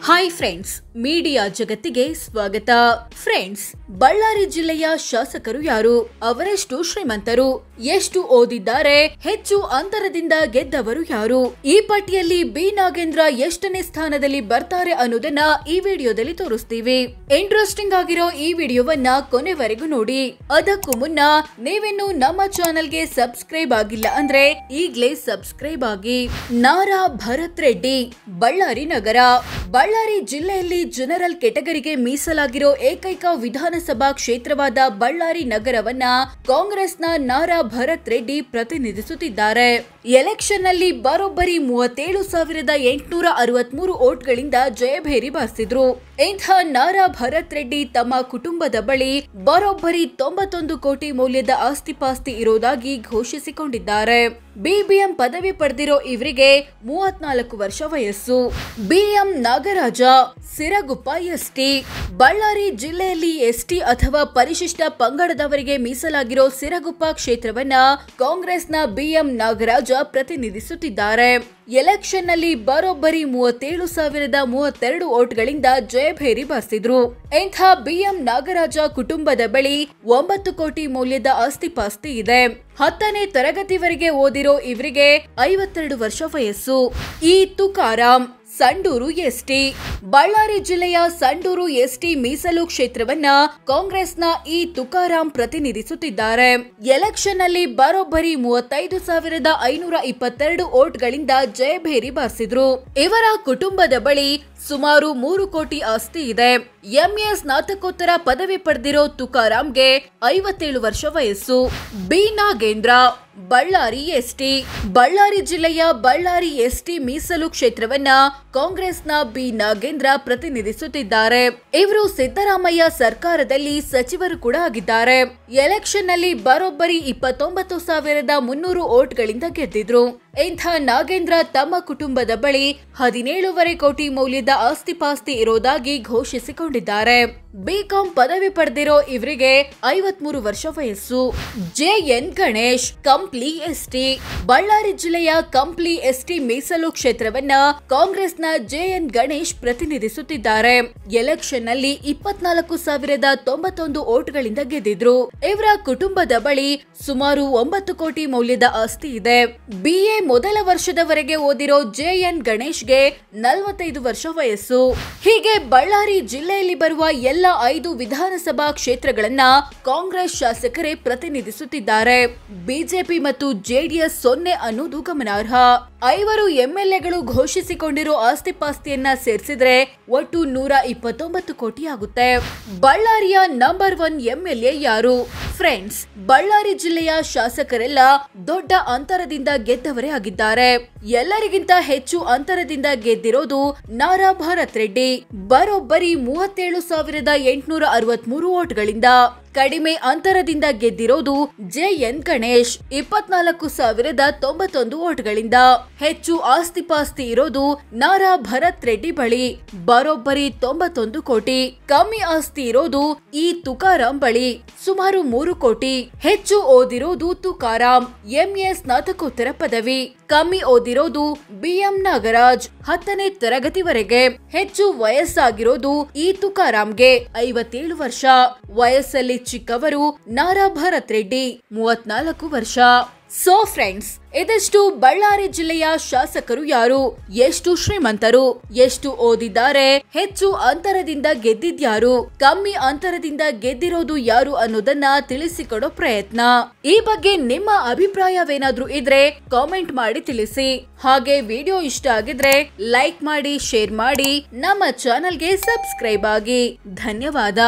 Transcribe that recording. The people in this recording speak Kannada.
ಹಾಯ್ ಫ್ರೆಂಡ್ಸ್, ಮೀಡಿಯಾ ಜಗತ್ತಿಗೆ ಸ್ವಾಗತ. ಫ್ರೆಂಡ್ಸ್, ಬಳ್ಳಾರಿ ಜಿಲ್ಲೆಯ ಶಾಸಕರು ಯಾರು? ಅವರೆಷ್ಟು ಶ್ರೀಮಂತರು? ಎಷ್ಟು ಓದಿದ್ದಾರೆ? ಹೆಚ್ಚು ಅಂತರದಿಂದ ಗೆದ್ದವರು ಯಾರು? ಈ ಪಟ್ಟಿಯಲ್ಲಿ ಬಿ ನಾಗೇಂದ್ರ ಎಷ್ಟನೇ ಸ್ಥಾನದಲ್ಲಿ ಬರ್ತಾರೆ ಅನ್ನೋದನ್ನ ಈ ವಿಡಿಯೋದಲ್ಲಿ ತೋರಿಸ್ತೀವಿ. ಇಂಟ್ರೆಸ್ಟಿಂಗ್ ಆಗಿರೋ ಈ ವಿಡಿಯೋವನ್ನ ಕೊನೆವರೆಗೂ ನೋಡಿ. ಅದಕ್ಕೂ ಮುನ್ನ ನೀವಿನ್ನು ನಮ್ಮ ಚಾನೆಲ್ಗೆ ಸಬ್ಸ್ಕ್ರೈಬ್ ಆಗಿಲ್ಲ ಅಂದ್ರೆ ಈಗ್ಲೇ ಸಬ್ಸ್ಕ್ರೈಬ್ ಆಗಿ. ನಾರಾ ಭರತ್ ರೆಡ್ಡಿ, ಬಳ್ಳಾರಿ ನಗರ. ಬಳ್ಳಾರಿ ಜಿಲ್ಲೆಯಲ್ಲಿ ಜನರಲ್ ಕೆಟಗರಿಗೆ ಮೀಸಲಾಗಿರೋ ಏಕೈಕ ವಿಧಾನಸಭಾ ಕ್ಷೇತ್ರವಾದ ಬಳ್ಳಾರಿ ನಗರವನ್ನ ಕಾಂಗ್ರೆಸ್ನ ನಾರಾ ಭರತ್ ರೆಡ್ಡಿ ಪ್ರತಿನಿಧಿಸುತ್ತಿದ್ದಾರೆ. ಎಲೆಕ್ಷನ್ ನಲ್ಲಿ ಬರೋಬ್ಬರಿ 37,863 ವೋಟ್ಗಳಿಂದ ಜಯಭೇರಿ ಬಾರಿಸಿದ್ರು. ಇಂಥ ನಾರಾ ಭರತ್ ರೆಡ್ಡಿ ತಮ್ಮ ಕುಟುಂಬದ ಬಳಿ ಬರೋಬ್ಬರಿ 91 ಕೋಟಿ ಮೌಲ್ಯದ ಆಸ್ತಿಪಾಸ್ತಿ ಇರೋದಾಗಿ ಘೋಷಿಸಿಕೊಂಡಿದ್ದಾರೆ. ಬಿಬಿಎಂ ಪದವಿ ಪಡೆದಿರೋ ಇವರಿಗೆ 34 ವರ್ಷ ವಯಸ್ಸು. BM Nagaraja, Siraguppa ST. ಬಳ್ಳಾರಿ ಜಿಲ್ಲೆಯಲ್ಲಿ ಎಸ್ಟಿ ಅಥವಾ ಪರಿಶಿಷ್ಟ ಪಂಗಡದವರಿಗೆ ಮೀಸಲಾಗಿರೋ ಸಿರಗುಪ್ಪ ಕ್ಷೇತ್ರವನ್ನ ಕಾಂಗ್ರೆಸ್ನ ಬಿಎಂ ನಾಗರಾಜ ಪ್ರತಿನಿಧಿಸುತ್ತಿದ್ದಾರೆ. ಎಲೆಕ್ಷನ್ ನಲ್ಲಿ ಬರೋಬ್ಬರಿ 37,032 ವೋಟ್ಗಳಿಂದ ಜಯಭೇರಿ ಬಾರಿಸಿದ್ರು. ಇಂಥ ಬಿಎಂ ನಾಗರಾಜ ಕುಟುಂಬದ ಬಳಿ 9 ಕೋಟಿ ಮೌಲ್ಯದ ಆಸ್ತಿಪಾಸ್ತಿ ಇದೆ. 10ನೇ ತರಗತಿವರೆಗೆ ಓದಿರೋ ಇವರಿಗೆ 52 ವರ್ಷ ವಯಸ್ಸು. ಈ ತುಕಾರಾಂ, ಸಂಡೂರು ಎಸ್ಟಿ. ಬಳ್ಳಾರಿ ಜಿಲ್ಲೆಯ ಸಂಡೂರು ಎಸ್ಟಿ ಮೀಸಲು ಕ್ಷೇತ್ರವನ್ನ ಕಾಂಗ್ರೆಸ್ನ ಈ ತುಕಾರಾಂ ಪ್ರತಿನಿಧಿಸುತ್ತಿದ್ದಾರೆ. ಎಲೆಕ್ಷನ್ ನಲ್ಲಿ ಬರೋಬ್ಬರಿ 35,522 ವೋಟ್ಗಳಿಂದ ಜಯಭೇರಿ ಬಾರಿಸಿದ್ರು. ಇವರ ಕುಟುಂಬದ ಬಳಿ ಸುಮಾರು 3 ಕೋಟಿ ಆಸ್ತಿ ಇದೆ. ಎಂಎ ಸ್ನಾತಕೋತ್ತರ ಪದವಿ ಪಡೆದಿರೋ ತುಕಾರಾಂಗೆ 57 ವರ್ಷ ವಯಸ್ಸು. B Nagendra, Ballari ST. ಬಳ್ಳಾರಿ ಜಿಲ್ಲೆಯ ಬಳ್ಳಾರಿ ಎಸ್ಟಿ ಮೀಸಲು ಕ್ಷೇತ್ರವನ್ನ ಕಾಂಗ್ರೆಸ್ನ ಬಿ ನಾಗೇಂದ್ರ ಪ್ರತಿನಿಧಿಸುತ್ತಿದ್ದಾರೆ. ಇವರು ಸಿದ್ದರಾಮಯ್ಯ ಸರ್ಕಾರದಲ್ಲಿ ಸಚಿವರು ಕೂಡ ಆಗಿದ್ದಾರೆ. ಎಲೆಕ್ಷನ್ ನಲ್ಲಿ ಬರೋಬ್ಬರಿ 29,300 ವೋಟ್ಗಳಿಂದ ಗೆದ್ದಿದ್ರು. ಇಂಥ ನಾಗೇಂದ್ರ ತಮ್ಮ ಕುಟುಂಬದ ಬಳಿ 17 ಕೋಟಿ ಮೌಲ್ಯದ ಆಸ್ತಿಪಾಸ್ತಿ ಇರೋದಾಗಿ ಘೋಷಿಸಿಕೊಂಡಿದ್ದಾರೆ. ಬಿಕಾಂ ಪದವಿ ಪಡೆದಿರೋ ಇವರಿಗೆ 53 ವರ್ಷ ವಯಸ್ಸು. JN Ganesh, Kampli ST. ಬಳ್ಳಾರಿ ಜಿಲ್ಲೆಯ ಕಂಪ್ಲಿ ಎಸ್ಟಿ ಮೀಸಲು ಕ್ಷೇತ್ರವನ್ನ ಕಾಂಗ್ರೆಸ್ನ ಜೆಎನ್ ಗಣೇಶ್ ಪ್ರತಿನಿಧಿಸುತ್ತಿದ್ದಾರೆ. ಎಲೆಕ್ಷನ್ ನಲ್ಲಿ 24,091 ವೋಟ್ಗಳಿಂದ ಗೆದ್ದಿದ್ರು. ಇವರ ಕುಟುಂಬದ ಬಳಿ ಸುಮಾರು 9 ಕೋಟಿ ಮೌಲ್ಯದ ಆಸ್ತಿ ಇದೆ. ಬಿಎ ಮೊದಲ ವರ್ಷದವರೆಗೆ ಓದಿರೋ ಜೆಎನ್ ಗಣೇಶ್ಗೆ 45 ವರ್ಷ ವಯಸ್ಸು. ಹೀಗೆ ಬಳ್ಳಾರಿ ಜಿಲ್ಲೆಯಲ್ಲಿ ಬರುವ ಎಲ್ಲ 5 ವಿಧಾನಸಭಾ ಕ್ಷೇತ್ರಗಳನ್ನ ಕಾಂಗ್ರೆಸ್ ಶಾಸಕರೇ ಪ್ರತಿನಿಧಿಸುತ್ತಿದ್ದಾರೆ. ಬಿಜೆಪಿ ಮತ್ತು ಜೆಡಿಎಸ್ 0 ಅನ್ನೋದು ಗಮನಾರ್ಹ. 5 ಎಂಎಲ್ಎಗಳು ಘೋಷಿಸಿಕೊಂಡಿರೋ ಆಸ್ತಿಪಾಸ್ತಿಯನ್ನ ಸೇರಿಸಿದ್ರೆ ಒಟ್ಟು 129 ಕೋಟಿ ಆಗುತ್ತೆ. ಬಳ್ಳಾರಿಯ ನಂಬರ್ 1 ಎಂಎಲ್ಎ ಯಾರು? ಫ್ರೆಂಡ್ಸ್, ಬಳ್ಳಾರಿ ಜಿಲ್ಲೆಯ ಶಾಸಕರೆಲ್ಲ ದೊಡ್ಡ ಅಂತರದಿಂದ ಗೆದ್ದವರೇ ಆಗಿದ್ದಾರೆ. ಎಲ್ಲರಿಗಿಂತ ಹೆಚ್ಚು ಅಂತರದಿಂದ ಗೆದ್ದಿರೋದು ನಾರಾ ಭರತ್ ರೆಡ್ಡಿ, ಬರೋಬ್ಬರಿ 37,863 ವೋಟ್ಗಳಿಂದ. ಕಡಿಮೆ ಅಂತರದಿಂದ ಗೆದ್ದಿರೋದು ಜೆಎನ್ ಗಣೇಶ್, 24,091 ವೋಟ್ಗಳಿಂದ. ಹೆಚ್ಚು ಆಸ್ತಿಪಾಸ್ತಿ ಇರೋದು ನಾರಾ ಭರತ್ ರೆಡ್ಡಿ ಬಳಿ, ಬರೋಬ್ಬರಿ 91 ಕೋಟಿ. ಕಮ್ಮಿ ಆಸ್ತಿ ಇರೋದು ಈ ತುಕಾರಾಂ ಬಳಿ, ಸುಮಾರು 3 ಕೋಟಿ. ಹೆಚ್ಚು ಓದಿರೋದು ತುಕಾರಾಂ, ಎಂಎ ಸ್ನಾತಕೋತ್ತರ ಪದವಿ. ಕಮ್ಮಿ ಓದಿರೋದು ಬಿಎಂ ನಾಗರಾಜ್, 10ನೇ ತರಗತಿವರೆಗೆ. ಹೆಚ್ಚು ವಯಸ್ಸಾಗಿರೋದು ಈ ತುಕಾರಾಂಗೆ 57 ವರ್ಷ. ವಯಸ್ಸಲ್ಲಿ ಚಿಕ್ಕವರು ನಾರಾ ಭರತ್ ರೆಡ್ಡಿ, 34 ವರ್ಷ. ಸೋ ಫ್ರೆಂಡ್ಸ್, ಇದಿಷ್ಟು ಬಳ್ಳಾರಿ ಜಿಲ್ಲೆಯ ಶಾಸಕರು ಯಾರು, ಎಷ್ಟು ಶ್ರೀಮಂತರು, ಎಷ್ಟು ಓದಿದ್ದಾರೆ, ಹೆಚ್ಚು ಅಂತರದಿಂದ ಗೆದ್ದಿದ್ಯಾರು, ಕಮ್ಮಿ ಅಂತರದಿಂದ ಗೆದ್ದಿರೋದು ಯಾರು ಅನ್ನೋದನ್ನ ತಿಳಿಸಿಕೊಡೋ ಪ್ರಯತ್ನ. ಈ ಬಗ್ಗೆ ನಿಮ್ಮ ಅಭಿಪ್ರಾಯವೇನಾದ್ರೂ ಇದ್ರೆ ಕಾಮೆಂಟ್ ಮಾಡಿ ತಿಳಿಸಿ. ಹಾಗೆ ವಿಡಿಯೋ ಇಷ್ಟ ಆಗಿದ್ರೆ ಲೈಕ್ ಮಾಡಿ, ಶೇರ್ ಮಾಡಿ, ನಮ್ಮ ಚಾನೆಲ್ಗೆ ಸಬ್ಸ್ಕ್ರೈಬ್ ಆಗಿ. ಧನ್ಯವಾದ.